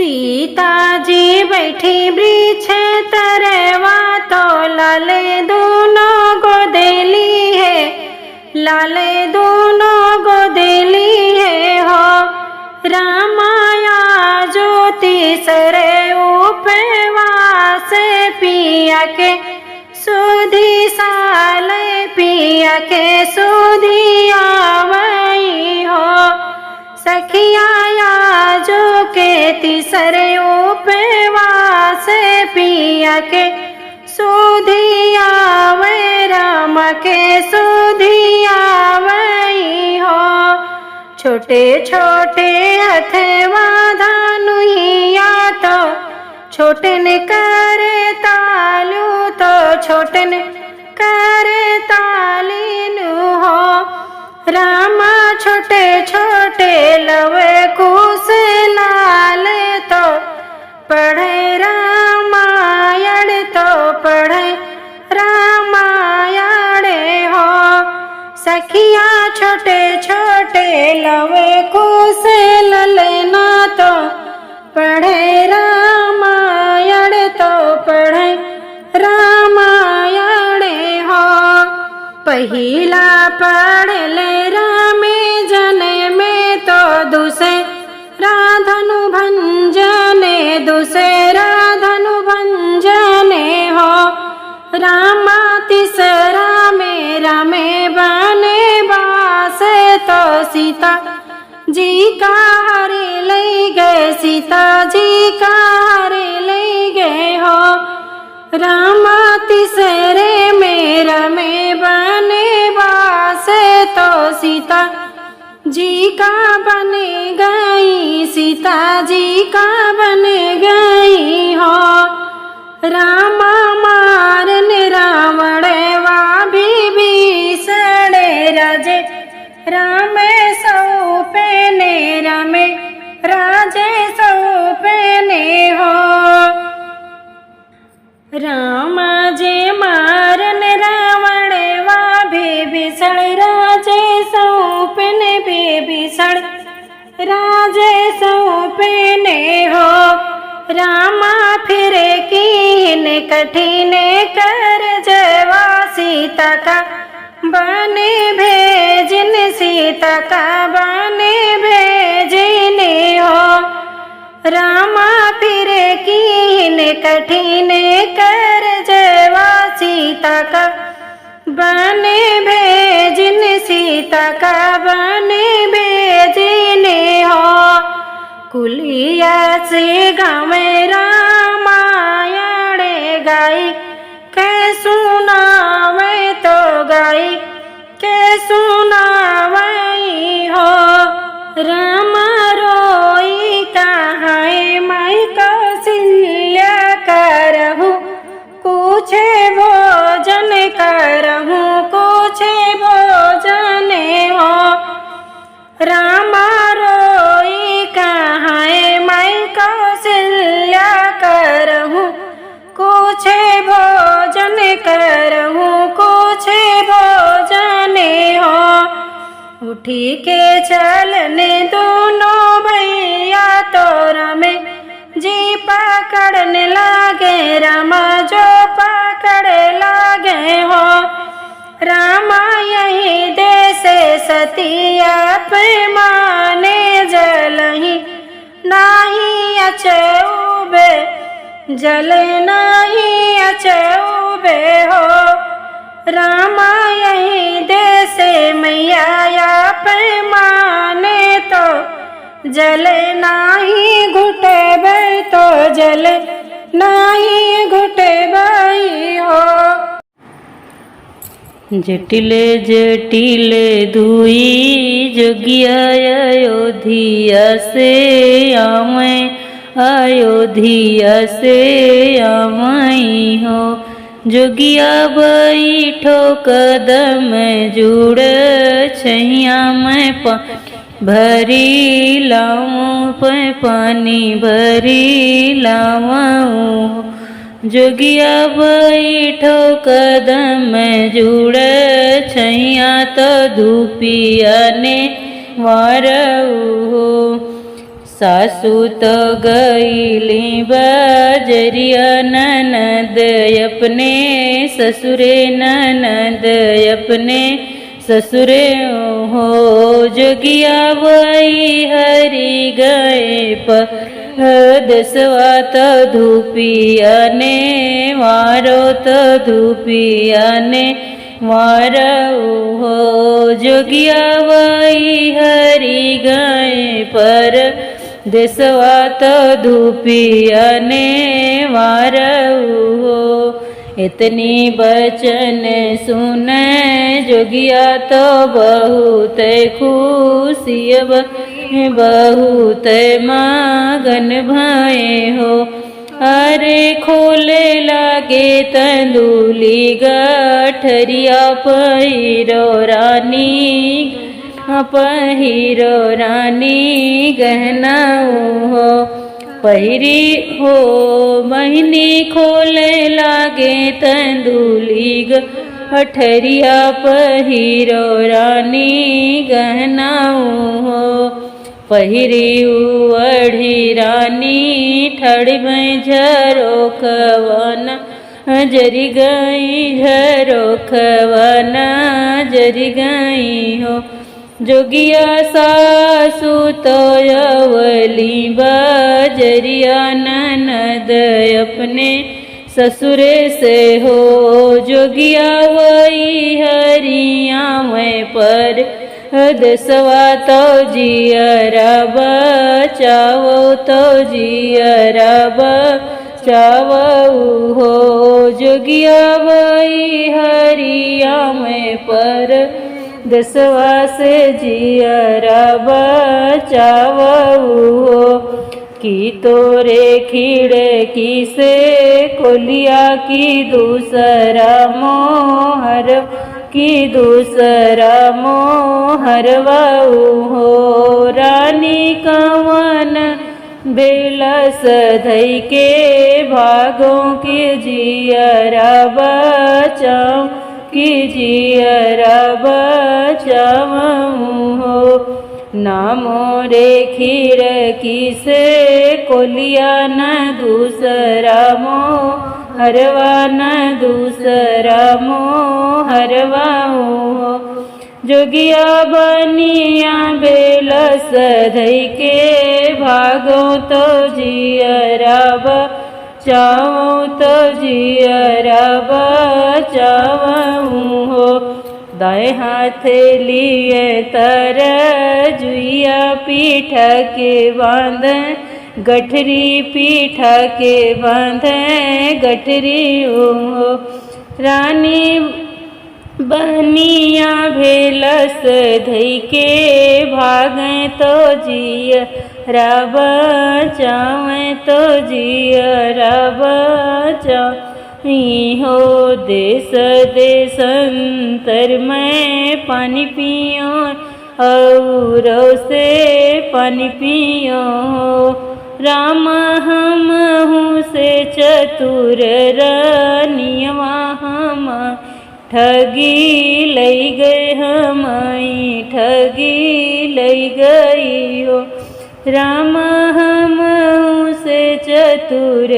सीताजी बैठी वृक्ष तरवा तो लाले दोनों गोदेली है, लाले दोनों गोदेली है हो। रामाया ज्योति सरे उपवास पिया के सुधी साले पिया के सुधी आवई हो। सखिया जो के तीसरे उपवास पिया के सुधी आवे, राम के सुधी आवई हो। छोटे छोटे हथवा धनुइया तो छोटन करे तालू, तो छोटन करे तालीनु हो। रामा छोटे छोटे लवे कुश लाल तो पढ़े रामायण, तो पढ़े रामायण हो। सखिया छोटे छोटे लवे कुश ललना तो पढ़े रामायण, तो पढ़े रामायण हो। पहिला पढ़ ले रामे जने में, तो दूसरा धनु भंजने, दूसरा धनु भंजने हो। रामा तीसरा मेरा में बने बास, तो सीता जी का हरे ले गए, सीता जी का हरे ले गए हो। रामा तीसरे मेरा में बने बास, तो सीता जी का बन गई, सीता जी का बन गई हो। रामा मारन रावण वा विभीषण राजे रामे सौंपने, रामे राजे सौंपने हो। रामा जे मारन रावण वा विभीषण राजे सौंपने, विभीषण राजे सौंपने हो। रामा फिर कीन कठिन कर जवा, सीता का बने भेजन, सीता का बने भेजने हो। रामा फिर कीन कठिन कर जवा, सीता का बने भेजन, सीता का बने भेजने हो। कुलिया से गावे रामायण गाई के सुनावे, तो गाई के सुनावई हो। रामा रोई कहाए मैं कौशल्या करहूँ, कुछ भोजन करहूँ, कुछ भोजन हो। रामा रोई कहाए मैं कौशल्या करहूँ, कुछ भोजन करहूँ, कुछ भोजन हो। उठी के चलने दोनों भैया तो रामे जी पकड़ने लागे, रामा जो पकड़ लागे हो। रामा यही देश सतिया पैमाने जलही नाही अचूबे, जल नाही अचूबे हो। रामा यही देश मैया पैमाने, तो जल नाही घुटबे, तो जल नाही घुटबई हो। जटिले जटिले दुई जोगिया अयोध्या से आवे, अयोध्या से आवई हो। जोगिया बैठो कदम जुड़ छैया में भरी लाऊं, पानी भरी लाऊं। जोगिया बैठो कदम जुड़ छैया, तो धूपिया ने वारऊ। सासू तो गईली बजरिया ननद अपने ससुरे ननद अपने ससुरे हो जोगिया वही हरि गए परदेसवा तो धूपिया ने मारो तो धूपिया ने मारो हो जोगिया वही हरि गए पर देसवा तो धूपिया ने मारऊ हो। इतनी बचन सुन जोगिया तो बहुत खुशी बहुत मगन भये हो। अरे खोले लागे तंदूली गठरिया पहिरो रानी गहना हो। पहिरी हो महीनी खोले लागे तंदूली गठरिया पहिरो रानी गहना हो। पहिरी उड़ी रानी ठड़ में झरोखवन जरी गई झरोखवन जरी गई हो। जोगिया सासू तो अवली बजरिया ननद अपने ससुरे से हो। जोगिया वही हरिया में पर देसवा तो जियरा बचावो तो जियरा बचावो हो। जोगिया वही हरिया में पर देसवा से जियरा बचावो हो। की तोरे खिड़की से कोलिया की दूसरा मोहर की दूसरा मोहरवाऊ हो। रानी कवन बेलस धई के भागों की जियरा बचाऊं की जियरा बचाऊं हो। नामो रे खिड़की से कोलिया न दूसरा मोहरवा न दूसरा मोहरवाऊ हो। जोगिया बनिया बेलस धई के भागो तो जियरा बचाऊं तो जियरा बचाऊं हो। दाएं हाथ लिए तरजुइया पीठा के बांध गठरी पीठा के बांध गठरी हो। रानी बहनिया भेलस धई के भागें तो जियरा बचावें तो जियरा बचावें हो। देश देशांतर में पानी पियो और से पानी पियो। राम हम हूँ से चतुर रानियवा हम ठगी लई गए हमारी ठगी लई गई हो। राम हम से चतुर